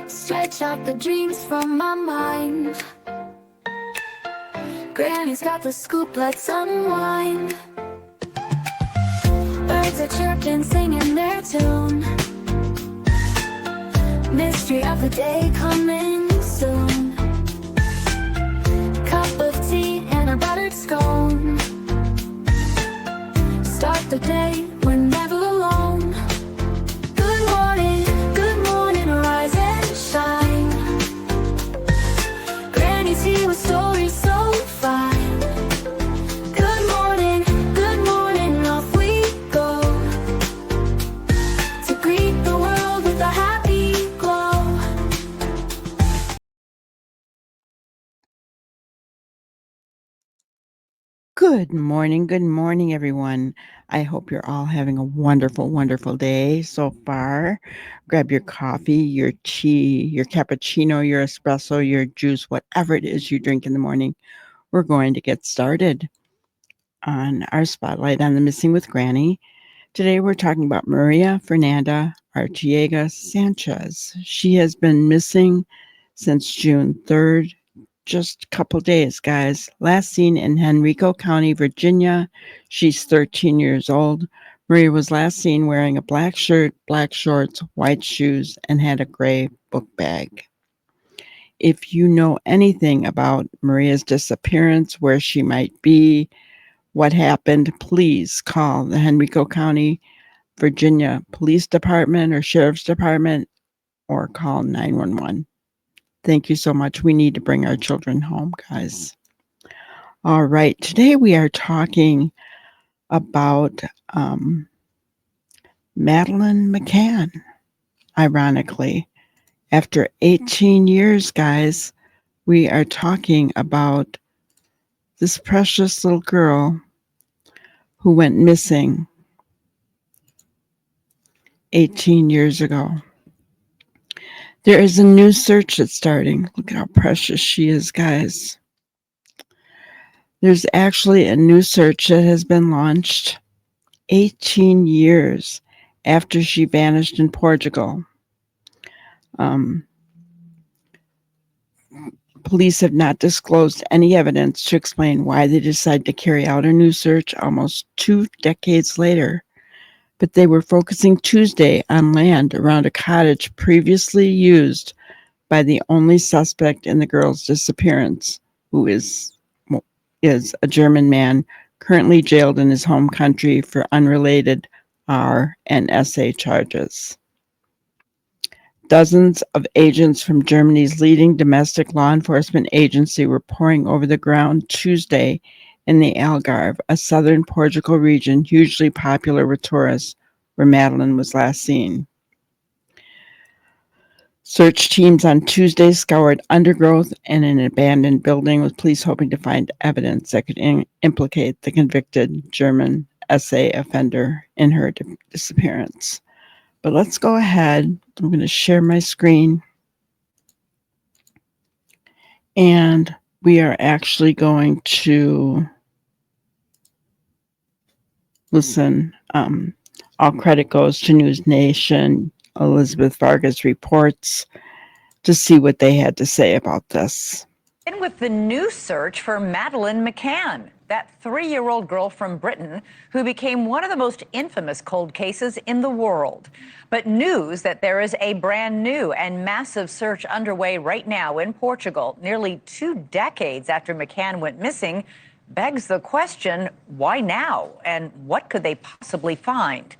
Stretch out the dreams from my mind. Granny's got the scoop, let's unwind. Birds are chirping, singing their tune. Mystery of the day coming soon. Cup of tea and a buttered scone. Start the day, we're never alone. Good morning, rise and shine. Granny's here with stories so fine. Good morning, off we go. To greet the world with a happy glow. Good morning, everyone. I hope you're all having a wonderful, wonderful day so far. Grab your coffee, your tea, your cappuccino, your espresso, your juice, whatever it is you drink in the morning. We're going to get started on our spotlight on the Missing with Granny. Today we're talking about Maria Fernanda Arteaga Sanchez. She has been missing since June 3rd. Just a couple days, guys. Last seen in Henrico County, Virginia. She's 13 years old. Maria was last seen wearing a black shirt, black shorts, white shoes, and had a gray book bag. If you know anything about Maria's disappearance, where she might be, what happened, please call the Henrico County, Virginia Police Department or Sheriff's Department or call 911. Thank you so much. We need to bring our children home, guys. All right. Today we are talking about Madeline McCann. Ironically, after 18 years, guys, we are talking about this precious little girl who went missing 18 years ago. There is a new search that's starting. Look at how precious she is, guys. There's actually a new search that has been launched 18 years after she vanished in Portugal. Police have not disclosed any evidence to explain why they decided to carry out a new search almost 2 decades later. But they were focusing Tuesday on land around a cottage previously used by the only suspect in the girl's disappearance, who is a German man currently jailed in his home country for unrelated R and SA charges. Dozens of agents from Germany's leading domestic law enforcement agency were pouring over the ground Tuesday in the Algarve, a southern Portugal region hugely popular with tourists, where Madeleine was last seen. Search teams on Tuesday scoured undergrowth and an abandoned building, with police hoping to find evidence that could implicate the convicted German SA offender in her disappearance. But let's go ahead. I'm going to share my screen. And we are actually going to listen. All credit goes to News Nation, Elizabeth Vargas Reports, to see what they had to say about this. And with the new search for Madeline McCann, that 3-year-old girl from Britain who became one of the most infamous cold cases in the world. But news that there is a brand new and massive search underway right now in Portugal, nearly 2 decades after McCann went missing, begs the question, why now? And what could they possibly find?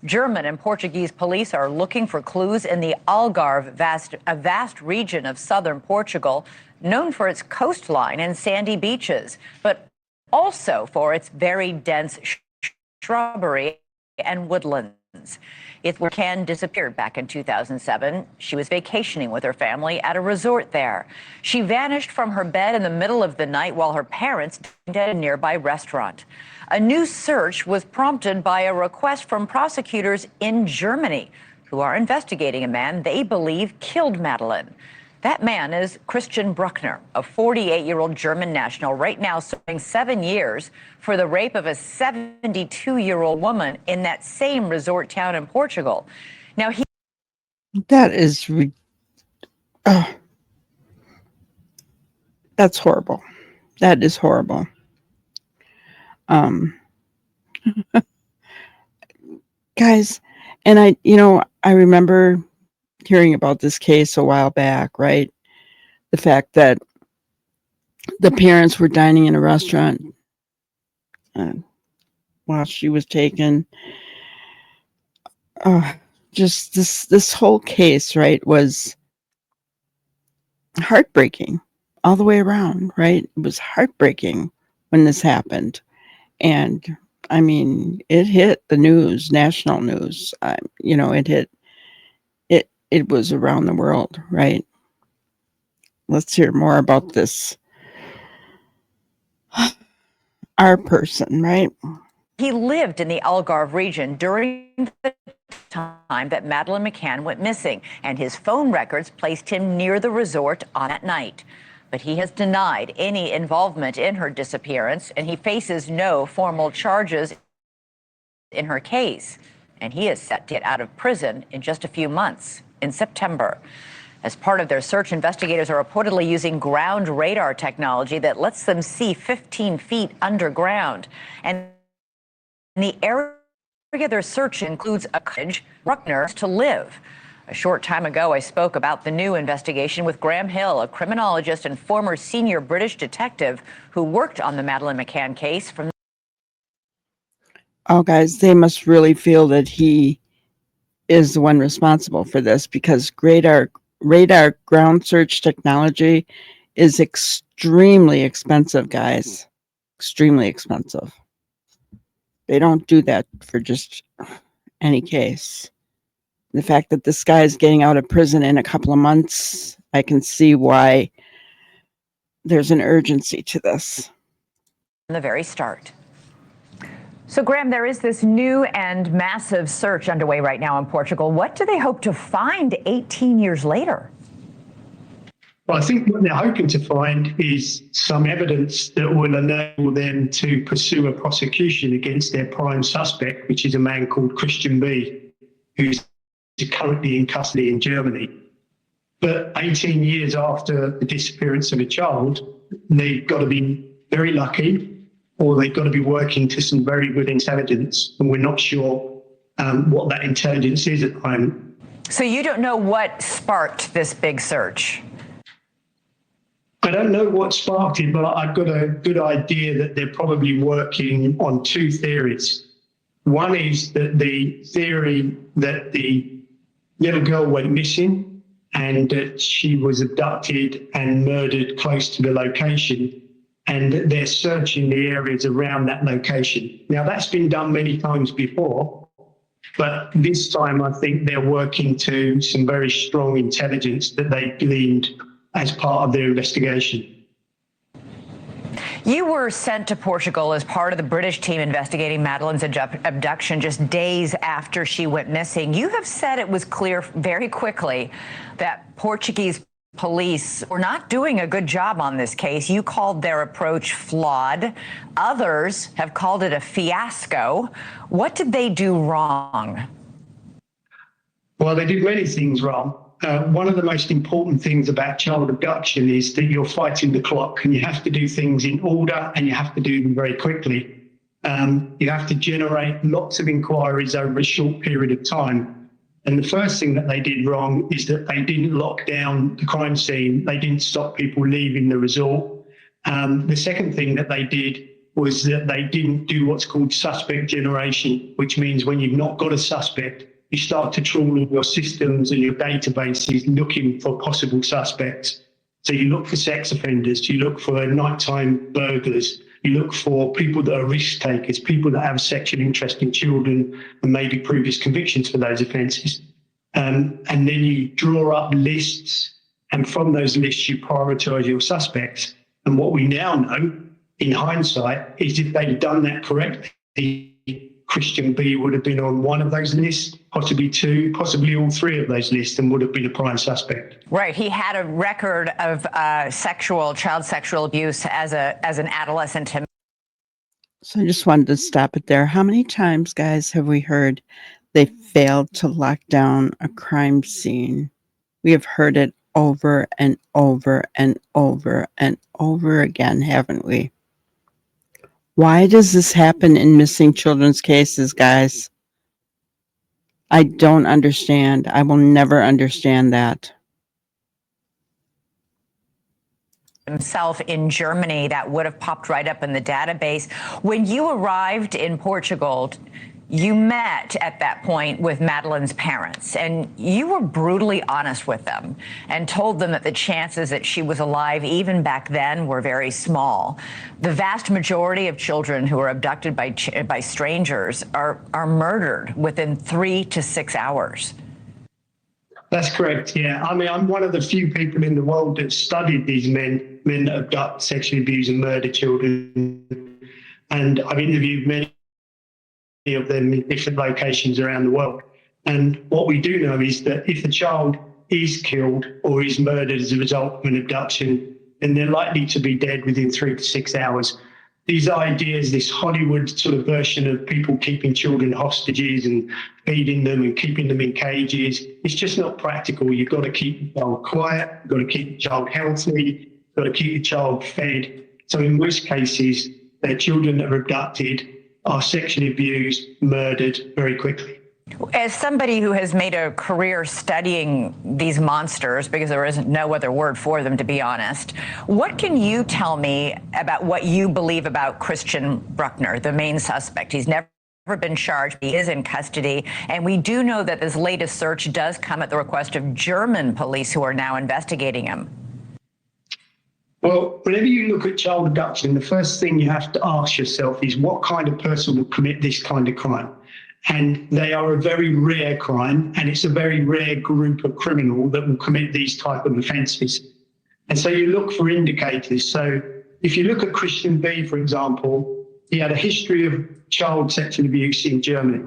German and Portuguese police are looking for clues in the Algarve, a vast region of southern Portugal, known for its coastline and sandy beaches, but also for its very dense shrubbery and woodlands. It's where McCann disappeared back in 2007. She was vacationing with her family at a resort there. She vanished from her bed in the middle of the night while her parents dined at a nearby restaurant. A new search was prompted by a request from prosecutors in Germany, who are investigating a man they believe killed Madeleine. That man is Christian Bruckner, a 48-year-old German national, right now serving 7 years for the rape of a 72-year-old woman in that same resort town in Portugal. Now, That is Oh, that's horrible. That is horrible. Um, guys, and I remember hearing about this case a while back, right? The fact that the parents were dining in a restaurant uh, while she was taken. Uh, just this whole case, right, was heartbreaking all the way around, right? It was heartbreaking when this happened. And I mean, it hit the news, national news. It hit it was around the world, right? Let's hear more about this. Our person, right? He lived in the Algarve region during the time that Madeline McCann went missing, and his phone records placed him near the resort on that night. But he has denied any involvement in her disappearance, and he faces no formal charges in her case. And he is set to get out of prison in just a few months, in September. As part of their search, investigators are reportedly using ground radar technology that lets them see 15 feet underground. And the area their search includes a cottage Bruckner to live. A short time ago, I spoke about the new investigation with Graham Hill, a criminologist and former senior British detective who worked on the Madeline McCann case from. Oh, guys, they must really feel that he is the one responsible for this, because radar ground search technology is extremely expensive, guys. Extremely expensive. They don't do that for just any case. The fact that this guy is getting out of prison in a couple of months, I can see why there's an urgency to this. From the very start. So, Graham, there is this new and massive search underway right now in Portugal. What do they hope to find 18 years later? Well, I think what they're hoping to find is some evidence that will enable them to pursue a prosecution against their prime suspect, which is a man called Christian B, who's currently in custody in Germany. But 18 years after the disappearance of a child, they've got to be very lucky, or they've got to be working to some very good intelligence, and we're not sure what that intelligence is at the moment. So you don't know what sparked this big search? I don't know what sparked it, but I've got a good idea that they're probably working on two theories. One is that the theory that the little girl went missing and that she was abducted and murdered close to the location, and that they're searching the areas around that location. Now, that's been done many times before, but this time I think they're working to some very strong intelligence that they gleaned as part of their investigation. You were sent to Portugal as part of the British team investigating Madeline's abduction just days after she went missing. You have said it was clear very quickly that Portuguese police were not doing a good job on this case. You called their approach flawed. Others have called it a fiasco. What did they do wrong? Well, they did many things wrong. One of the most important things about child abduction is that you're fighting the clock, and you have to do things in order, and you have to do them very quickly. You have to generate lots of inquiries over a short period of time. And the first thing that they did wrong is that they didn't lock down the crime scene. They didn't stop people leaving the resort. The second thing that they did was that they didn't do what's called suspect generation, which means when you've not got a suspect, you start to trawl in your systems and your databases looking for possible suspects. So you look for sex offenders, you look for nighttime burglars, you look for people that are risk takers, people that have sexual interest in children and maybe previous convictions for those offences. And then you draw up lists, and from those lists you prioritise your suspects. And what we now know, in hindsight, is if they'd done that correctly, Christian B would have been on one of those lists, possibly two, possibly all three of those lists, and would have been a prime suspect. Right. He had a record of child sexual abuse as an adolescent. So I just wanted to stop it there. How many times, guys, have we heard they failed to lock down a crime scene? We have heard it over and over and over and over again, haven't we? Why does this happen in missing children's cases, guys? I don't understand. I will never understand that. Himself in Germany, that would have popped right up in the database. When you arrived in Portugal, you met at that point with Madeleine's parents, and you were brutally honest with them and told them that the chances that she was alive, even back then, were very small. The vast majority of children who are abducted by strangers are murdered within 3 to 6 hours. That's correct, yeah. I mean, I'm one of the few people in the world that studied these men that abduct, sexually abuse and murder children. And I've interviewed many of them in different locations around the world. And what we do know is that if a child is killed or is murdered as a result of an abduction, then they're likely to be dead within 3 to 6 hours. These ideas, this Hollywood sort of version of people keeping children hostages and feeding them and keeping them in cages, it's just not practical. You've got to keep the child quiet, you've got to keep the child healthy, you've got to keep the child fed. So in most cases, the children that are abducted are sexually abused, murdered very quickly. As somebody who has made a career studying these monsters, because there isn't no other word for them, to be honest, what can you tell me about what you believe about Christian Bruckner, the main suspect? He's never been charged. He is in custody. And we do know that this latest search does come at the request of German police who are now investigating him. Well, whenever you look at child abduction, the first thing you have to ask yourself is what kind of person will commit this kind of crime? And they are a very rare crime, and it's a very rare group of criminal that will commit these type of offences. And so you look for indicators. So if you look at Christian B, for example, he had a history of child sexual abuse in Germany.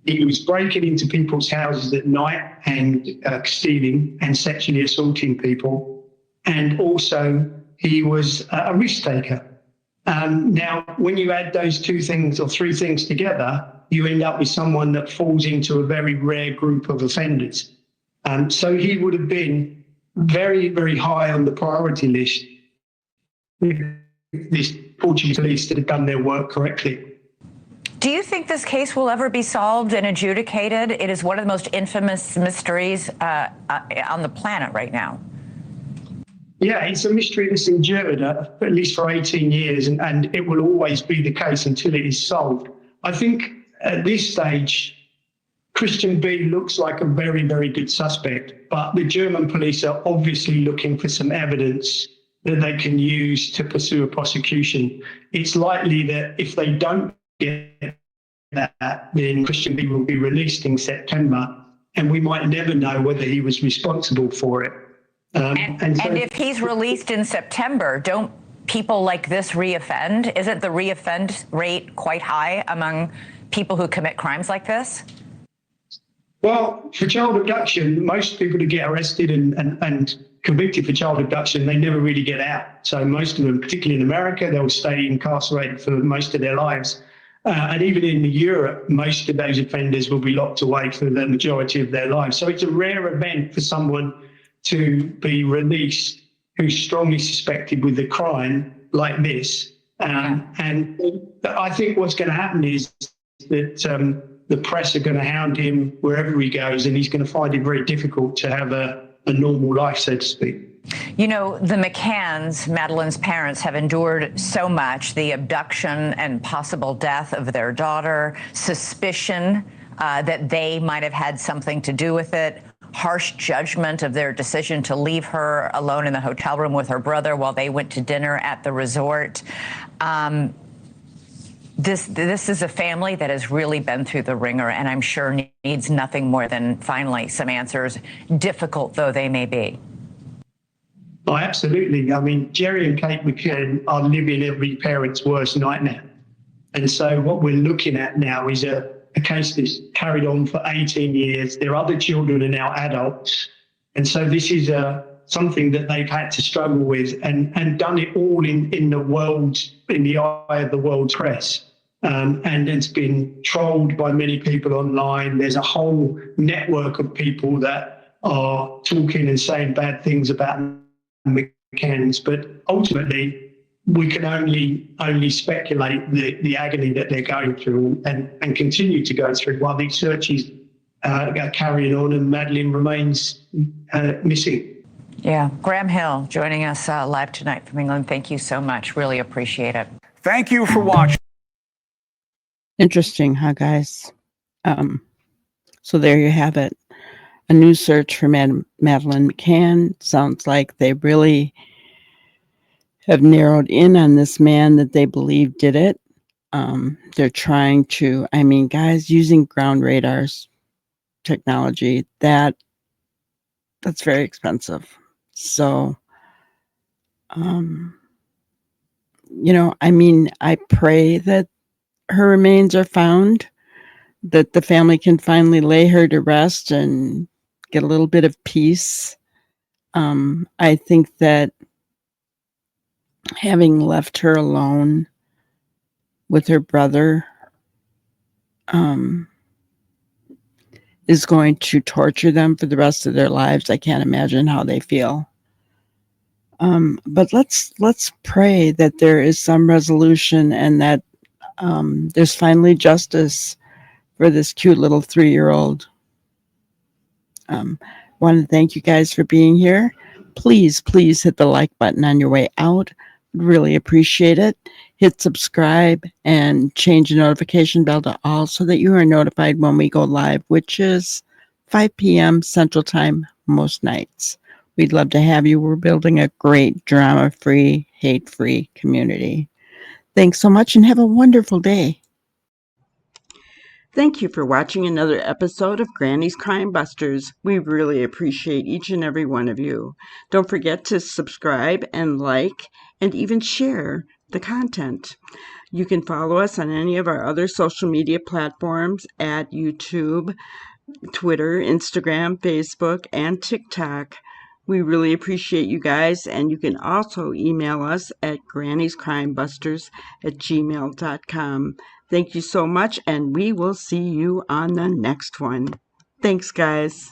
He was breaking into people's houses at night and stealing and sexually assaulting people. And also he was a risk taker. Now, when you add those two things or three things together, you end up with someone that falls into a very rare group of offenders. So he would have been very, very high on the priority list if this Portuguese police had done their work correctly. Do you think this case will ever be solved and adjudicated? It is one of the most infamous mysteries on the planet right now. Yeah, it's a mystery that's endured at least for 18 years, and it will always be the case until it is solved. I think at this stage, Christian B looks like a very, very good suspect, but the German police are obviously looking for some evidence that they can use to pursue a prosecution. It's likely that if they don't get that, then Christian B will be released in September, and we might never know whether he was responsible for it. And if he's released in September, don't people like this reoffend? Isn't the reoffend rate quite high among people who commit crimes like this? Well, for child abduction, most people who get arrested and convicted for child abduction, they never really get out. So most of them, particularly in America, they'll stay incarcerated for most of their lives. And even in Europe, most of those offenders will be locked away for the majority of their lives. So it's a rare event for someone to be released who's strongly suspected with a crime like this. And I think what's going to happen is that the press are going to hound him wherever he goes, and he's going to find it very difficult to have a normal life, so to speak. You know, the McCanns, Madeleine's parents, have endured so much, the abduction and possible death of their daughter, suspicion that they might have had something to do with it, harsh judgment of their decision to leave her alone in the hotel room with her brother while they went to dinner at the resort. This is a family that has really been through the ringer, and I'm sure needs nothing more than finally some answers, difficult though they may be. Oh, absolutely. I mean, Jerry and Kate McCann are living every parent's worst nightmare. And so what we're looking at now is a case that's carried on for 18 years. Their other children are now adults. And so this is something that they've had to struggle with and done it all in the eye of the world press. And it's been trolled by many people online. There's a whole network of people that are talking and saying bad things about McCann's, but ultimately we can only speculate the agony that they're going through and continue to go through while these searches are carrying on and Madeleine remains missing. Yeah. Graham Hill joining us live tonight from England. Thank you so much. Really appreciate it. Thank you for watching. Interesting, huh, guys? So there you have it. A new search for Madeline McCann. Sounds like they really have narrowed in on this man that they believe did it. They're trying to, I mean, guys, using ground radars technology, that's very expensive. So, I mean, I pray that her remains are found, that the family can finally lay her to rest and get a little bit of peace. I think that having left her alone with her brother is going to torture them for the rest of their lives. I can't imagine how they feel. But let's pray that there is some resolution and that there's finally justice for this cute little 3-year-old. Want to thank you guys for being here. Please hit the like button on your way out. Really appreciate it. Hit subscribe and change the notification bell to all so that you are notified when we go live, which is 5 p.m. Central Time most nights. We'd love to have you. We're building a great drama-free, hate-free community. Thanks so much and have a wonderful day. Thank you for watching another episode of Granny's Crime Busters. We really appreciate each and every one of you. Don't forget to subscribe and like and even share the content. You can follow us on any of our other social media platforms at YouTube, Twitter, Instagram, Facebook, and TikTok. We really appreciate you guys, and you can also email us at grannyscrimebusters@gmail.com. Thank you so much, and we will see you on the next one. Thanks, guys.